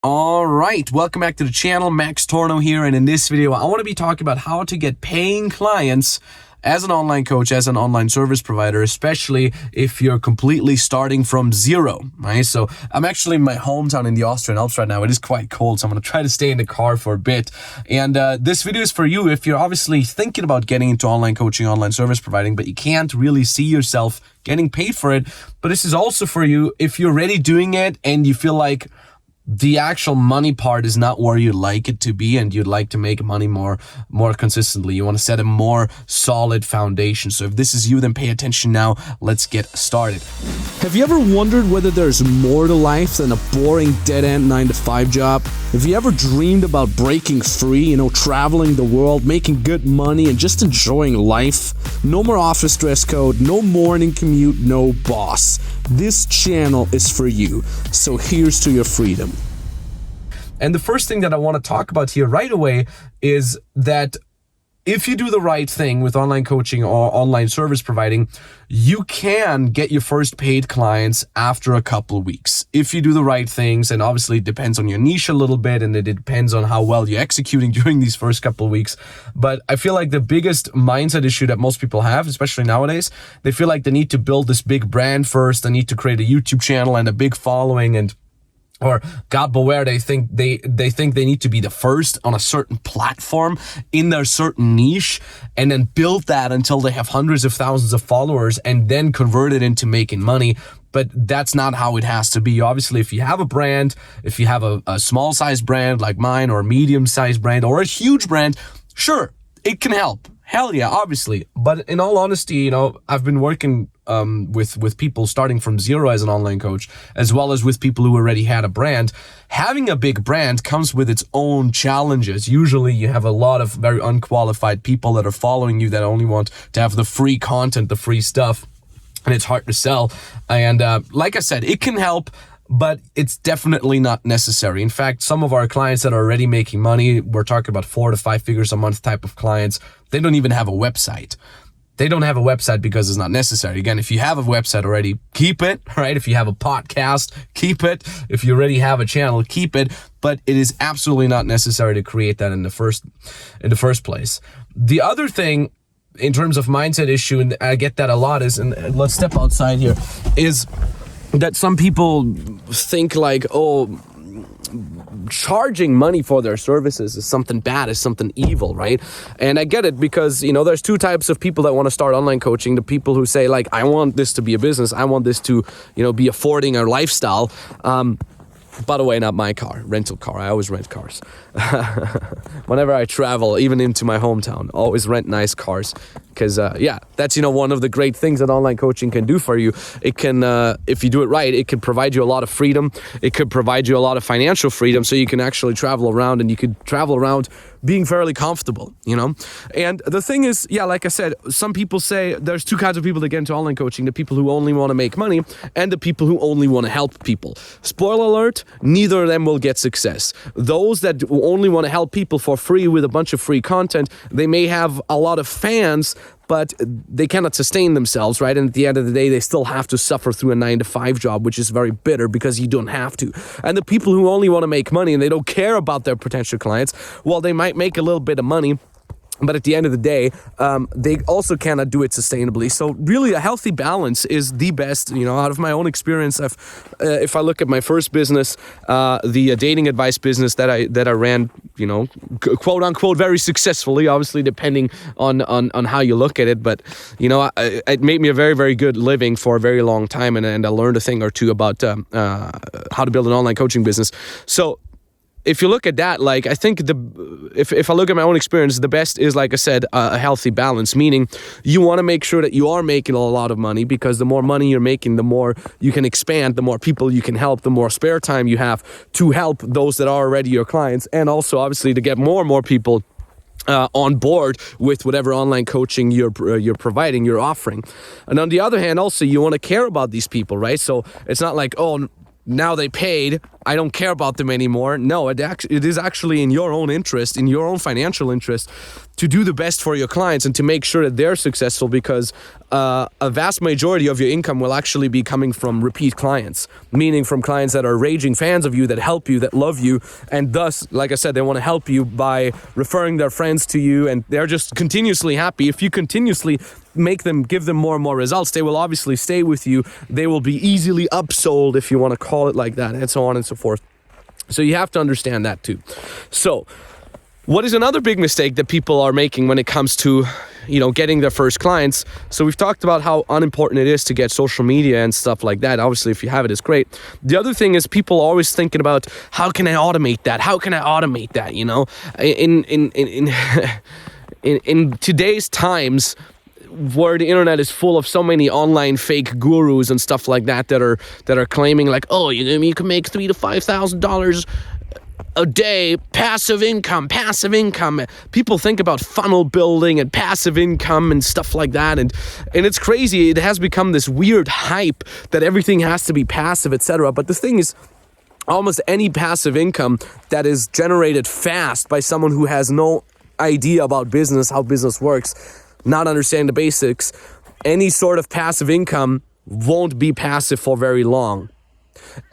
All right, welcome back to the channel. Max Torno here, and in this video, I want to be talking about how to get paying clients as an online coach, as an online service provider, especially if you're completely starting from zero, right? So I'm actually in my hometown in the Austrian Alps right now. It is quite cold, so I'm going to try to stay in the car for a bit. And this video is for you if you're obviously thinking about getting into online coaching, online service providing, but you can't really see yourself getting paid for it. But this is also for you if you're already doing it and you feel like the actual money part is not where you'd like it to be, and you'd like to make money more consistently. You want to set a more solid foundation. So if this is you, then pay attention now. Let's get started. Have you ever wondered whether there's more to life than a boring dead-end 9-to-5 job? Have you ever dreamed about breaking free, traveling the world, making good money, and just enjoying life? No more office dress code, no morning commute, no boss. This channel is for you. So here's to your freedom. And the first thing that I want to talk about here right away is that if you do the right thing with online coaching or online service providing, you can get your first paid clients after a couple of weeks. If you do the right things, and obviously it depends on your niche a little bit, and it depends on how well you're executing during these first couple of weeks. But I feel like the biggest mindset issue that most people have, especially nowadays, they feel like they need to build this big brand first. They need to create a YouTube channel and a big following, or God beware, they think they need to be the first on a certain platform in their certain niche, and then build that until they have hundreds of thousands of followers and then convert it into making money. But that's not how it has to be. Obviously, if you have a brand, if you have a small size brand like mine, or a medium sized brand, or a huge brand, sure, it can help. Hell yeah, obviously. But in all honesty, I've been working with people starting from zero as an online coach, as well as with people who already had a brand. Having a big brand comes with its own challenges. Usually you have a lot of very unqualified people that are following you that only want to have the free content, the free stuff, and it's hard to sell. And like I said, it can help, but it's definitely not necessary. In fact, some of our clients that are already making money, we're talking about 4 to 5 figures a month type of clients, they don't even have a website. They don't have a website because it's not necessary. Again, if you have a website already, keep it, right? If you have a podcast, keep it. If you already have a channel, keep it. But it is absolutely not necessary to create that in the first place. The other thing, in terms of mindset issue, and I get that a lot, is, and let's step outside here, is that some people think like, charging money for their services is something bad, is something evil, right? And I get it, because there's two types of people that want to start online coaching. The people who say like, I want this to be a business, I want this to be affording a lifestyle. By the way, not my car, rental car. I always rent cars. Whenever I travel, even into my hometown, always rent nice cars. Because, that's, one of the great things that online coaching can do for you. It can, if you do it right, it can provide you a lot of freedom. It could provide you a lot of financial freedom, so you can actually travel around, and you could travel around being fairly comfortable, And the thing is, like I said, some people say there's two kinds of people that get into online coaching: the people who only want to make money, and the people who only want to help people. Spoiler alert, neither of them will get success. Those that only want to help people for free with a bunch of free content, they may have a lot of fans, but they cannot sustain themselves, right? And at the end of the day, they still have to suffer through a 9-to-5 job, which is very bitter, because you don't have to. And the people who only want to make money and they don't care about their potential clients, well, they might make a little bit of money, but at the end of the day, they also cannot do it sustainably. So really, a healthy balance is the best. Out of my own experience, if I look at my first business, the dating advice business that I ran, quote unquote, very successfully, obviously depending on how you look at it. But it made me a very, very good living for a very long time, and I learned a thing or two about how to build an online coaching business. So if you look at that, like, I think if I look at my own experience, the best is, like I said, a healthy balance, meaning you want to make sure that you are making a lot of money, because the more money you're making, the more you can expand, the more people you can help, the more spare time you have to help those that are already your clients, and also obviously to get more and more people on board with whatever online coaching you're providing, you're offering. And on the other hand, also, you want to care about these people, right? So it's not like, now they paid, I don't care about them anymore. No, it is actually in your own interest, in your own financial interest, to do the best for your clients and to make sure that they're successful, because a vast majority of your income will actually be coming from repeat clients, meaning from clients that are raging fans of you, that help you, that love you, and thus, like I said, they want to help you by referring their friends to you, and they're just continuously happy. If you continuously give them more and more results, they will obviously stay with you. They will be easily upsold, if you want to call it like that, and so on and so forth. So you have to understand that too. So what is another big mistake that people are making when it comes to, getting their first clients? So we've talked about how unimportant it is to get social media and stuff like that. Obviously, if you have it, it's great. The other thing is people are always thinking about, how can I automate that? How can I automate that? In today's times, where the internet is full of so many online fake gurus and stuff like that are claiming like, oh, you can make $3,000 to $5,000 a day, passive income. People think about funnel building and passive income and stuff like that, and it's crazy. It has become this weird hype that everything has to be passive, etc. But the thing is, almost any passive income that is generated fast by someone who has no idea about business, how business works, not understanding the basics, any sort of passive income won't be passive for very long.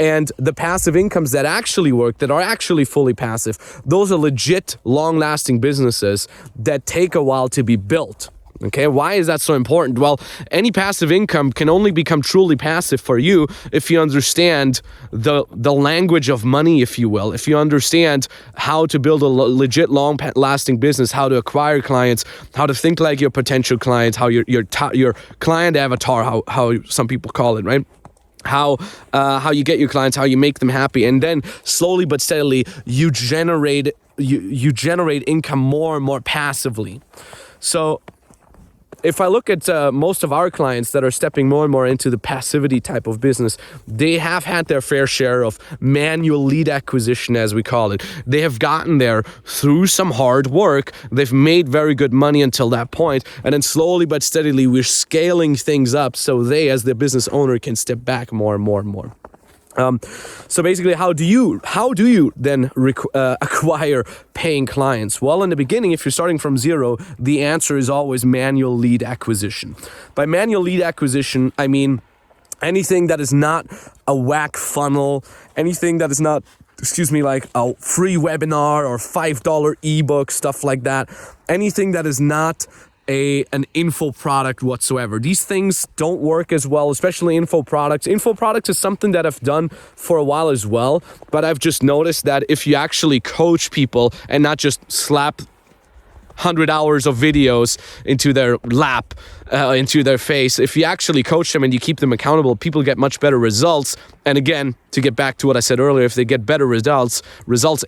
And the passive incomes that actually work, that are actually fully passive, those are legit, long-lasting businesses that take a while to be built. Okay, why is that so important? Well, any passive income can only become truly passive for you if you understand the language of money, if you will. If you understand how to build a legit, long-lasting business, how to acquire clients, how to think like your potential clients, how your client avatar, how some people call it, right? How you get your clients, how you make them happy, and then slowly but steadily you generate income more and more passively. So if I look at most of our clients that are stepping more and more into the passivity type of business, they have had their fair share of manual lead acquisition, as we call it. They have gotten there through some hard work. They've made very good money until that point, and then slowly but steadily we're scaling things up so they, as the business owner, can step back more and more and more. So basically, how do you then acquire paying clients? Well, in the beginning, if you're starting from zero, the answer is always manual lead acquisition. By manual lead acquisition, I mean anything that is not a whack funnel, anything that is not, like a free webinar or $5 ebook, stuff like that. Anything that is not an info product whatsoever. These things don't work as well, especially info products. Info products is something that I've done for a while as well, but I've just noticed that if you actually coach people and not just slap 100 hours of videos into their lap, into their face, if you actually coach them and you keep them accountable, people get much better results. And again, to get back to what I said earlier, if they get better results,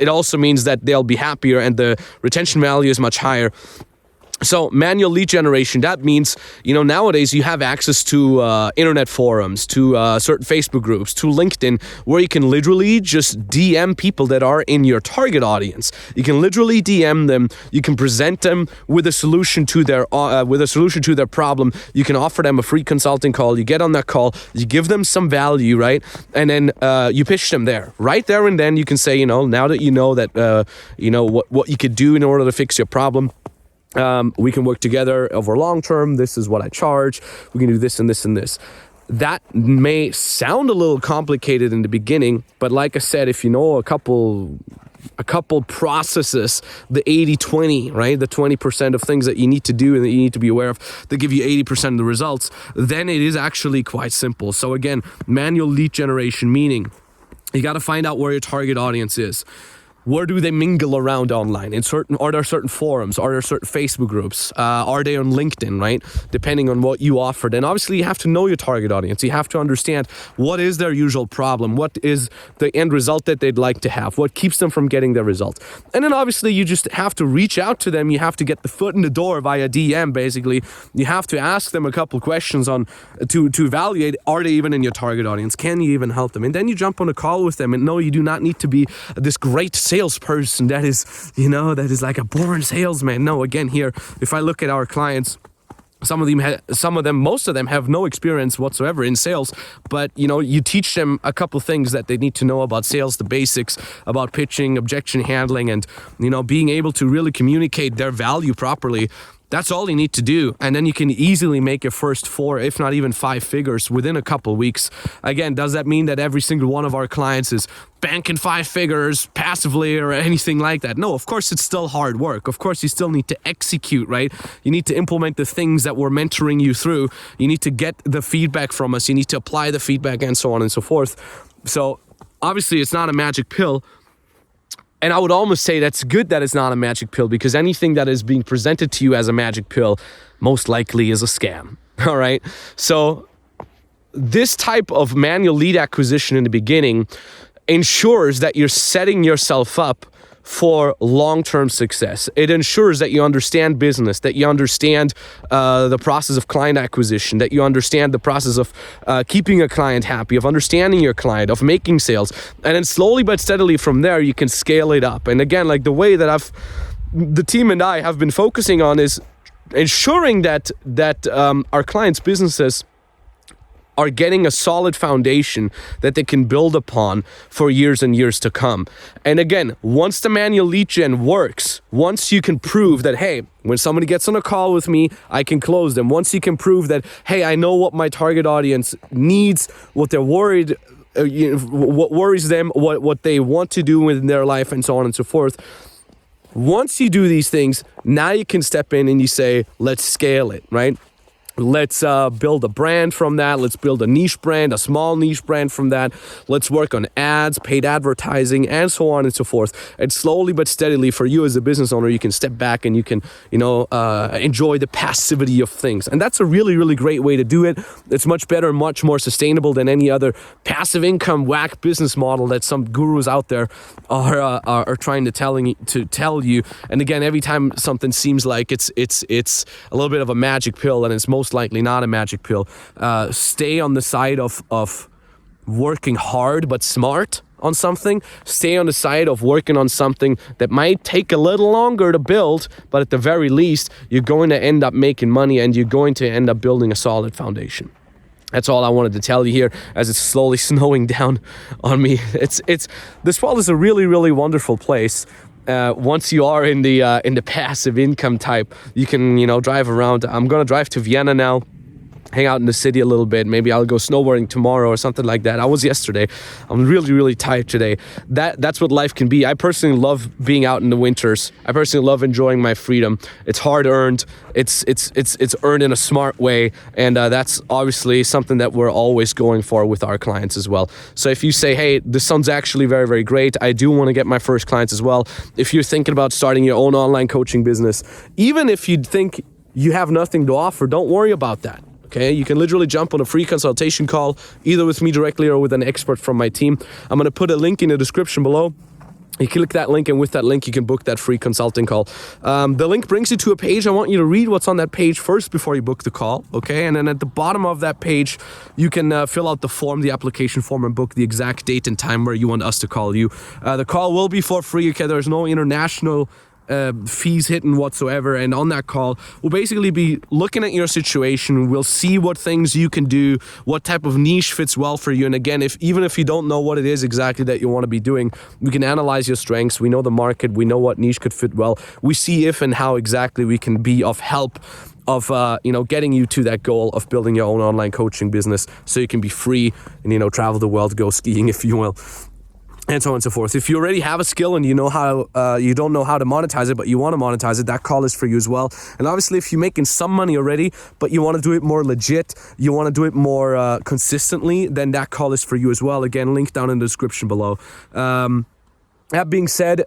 it also means that they'll be happier and the retention value is much higher. So manual lead generation, that means, nowadays you have access to internet forums, to certain Facebook groups, to LinkedIn, where you can literally just DM people that are in your target audience. You can literally DM them. You can present them with a solution to their problem. You can offer them a free consulting call. You get on that call. You give them some value, right? And then you pitch them there. Right there and then you can say, now that you know that, what you could do in order to fix your problem, we can work together over long term. This is what I charge. We can do this and this and this. That may sound a little complicated in the beginning, but like I said, if you know a couple processes, the 80-20, right? The 20% of things that you need to do and that you need to be aware of that give you 80% of the results, then it is actually quite simple. So again, manual lead generation, meaning you got to find out where your target audience is. Where do they mingle around online? Are there certain forums? Are there certain Facebook groups? Are they on LinkedIn, right? Depending on what you offer. Then obviously you have to know your target audience. You have to understand what is their usual problem? What is the end result that they'd like to have? What keeps them from getting their results? And then obviously you just have to reach out to them. You have to get the foot in the door via DM, basically. You have to ask them a couple questions to evaluate, are they even in your target audience? Can you even help them? And then you jump on a call with them. And no, you do not need to be this great salesperson that is like a born salesman. No, again, here, if I look at our clients, most of them have no experience whatsoever in sales, but you teach them a couple things that they need to know about sales, the basics about pitching, objection handling, and being able to really communicate their value properly. That's all you need to do. And then you can easily make your first 4, if not even 5 figures within a couple weeks. Again, does that mean that every single one of our clients is banking 5 figures passively or anything like that? No, of course, it's still hard work. Of course, you still need to execute, right? You need to implement the things that we're mentoring you through. You need to get the feedback from us. You need to apply the feedback and so on and so forth. So obviously, it's not a magic pill. And I would almost say that's good that it's not a magic pill, because anything that is being presented to you as a magic pill most likely is a scam. All right. So this type of manual lead acquisition in the beginning ensures that you're setting yourself up for long-term success. It ensures that you understand business, that you understand the process of client acquisition, that you understand the process of keeping a client happy, of understanding your client, of making sales. And then slowly but steadily from there, you can scale it up. And again, like the way that the team and I have been focusing on is ensuring that our clients' businesses are getting a solid foundation that they can build upon for years and years to come. And again, once the manual lead gen works, once you can prove that, hey, when somebody gets on a call with me, I can close them. Once you can prove that, hey, I know what my target audience needs, what they're worried, what worries them, what they want to do in their life, and so on and so forth. Once you do these things, now you can step in and you say, let's scale it, right? Let's build a brand from that. Let's build a niche brand, a small niche brand from that. Let's work on ads, paid advertising, and so on and so forth. And slowly but steadily, for you as a business owner, you can step back and you can, enjoy the passivity of things. And that's a really, really great way to do it. It's much better, much more sustainable than any other passive income whack business model that some gurus out there are trying to tell you. And again, every time something seems like it's a little bit of a magic pill, and it's most likely not a magic pill, stay on the side of working hard but smart on something. Stay on the side of working on something that might take a little longer to build, but at the very least, you're going to end up making money and you're going to end up building a solid foundation. That's all I wanted to tell you here as it's slowly snowing down on me. This world is a really, really wonderful place. Once you are in the passive income type, you can, drive around. I'm going to drive to Vienna now, hang out in the city a little bit. Maybe I'll go snowboarding tomorrow or something like that. I was yesterday. I'm really, really tired today. That's what life can be. I personally love being out in the winters. I personally love enjoying my freedom. It's hard earned. It's earned in a smart way. And that's obviously something that we're always going for with our clients as well. So if you say, hey, this sounds actually very, very great, I do want to get my first clients as well. If you're thinking about starting your own online coaching business, even if you think you have nothing to offer, don't worry about that. Okay, you can literally jump on a free consultation call, either with me directly or with an expert from my team. I'm going to put a link in the description below. You click that link, and with that link, you can book that free consulting call. The link brings you to a page. I want you to read what's on that page first before you book the call, okay? And then at the bottom of that page, you can fill out the application form, and book the exact date and time where you want us to call you. The call will be for free, okay? There's no international fees hidden whatsoever. And on that call, we'll basically be looking at your situation. We'll see what things you can do, what type of niche fits well for you. And again, even if you don't know what it is exactly that you want to be doing, we can analyze your strengths. We know the market. We know what niche could fit well. We see if and how exactly we can be of help of getting you to that goal of building your own online coaching business so you can be free and travel the world, go skiing, if you will, and so on and so forth. If you already have a skill and you don't know how to monetize it, but you want to monetize it, that call is for you as well. And obviously, if you're making some money already, but you want to do it more legit, you want to do it more consistently, then that call is for you as well. Again, link down in the description below. That being said,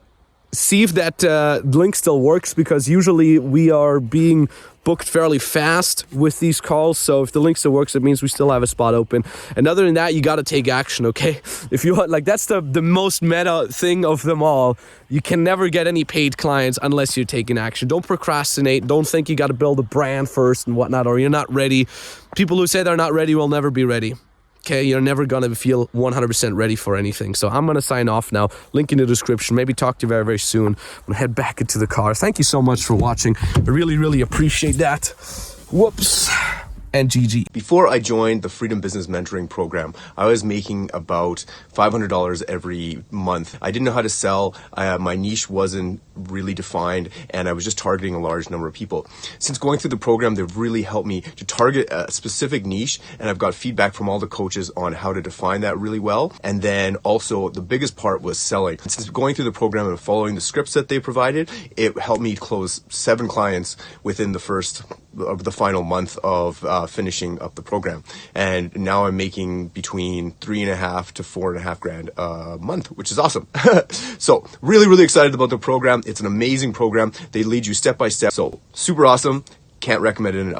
see if that link still works, because usually we are being booked fairly fast with these calls. So if the link still works, it means we still have a spot open. And other than that, you got to take action, okay? If you want, that's the most meta thing of them all. You can never get any paid clients unless you're taking action. Don't procrastinate. Don't think you got to build a brand first and whatnot, or you're not ready. People who say they're not ready will never be ready. Okay, you're never going to feel 100% ready for anything. So I'm going to sign off now. Link in the description. Maybe talk to you very, very soon. I'm going to head back into the car. Thank you so much for watching. I really, really appreciate that. Whoops. And GG. Before I joined the Freedom Business Mentoring Program, I was making about $500 every month. I didn't know how to sell. My niche wasn't really defined, and I was just targeting a large number of people. Since going through the program, they've really helped me to target a specific niche, and I've got feedback from all the coaches on how to define that really well. And then also the biggest part was selling. Since going through the program and following the scripts that they provided, it helped me close 7 clients within the final month of finishing up the program. And now I'm making between $3,500 to $4,500 a month, which is awesome. So really, really excited about the program. It's an amazing program. They lead you step by step. So super awesome. Can't recommend it enough.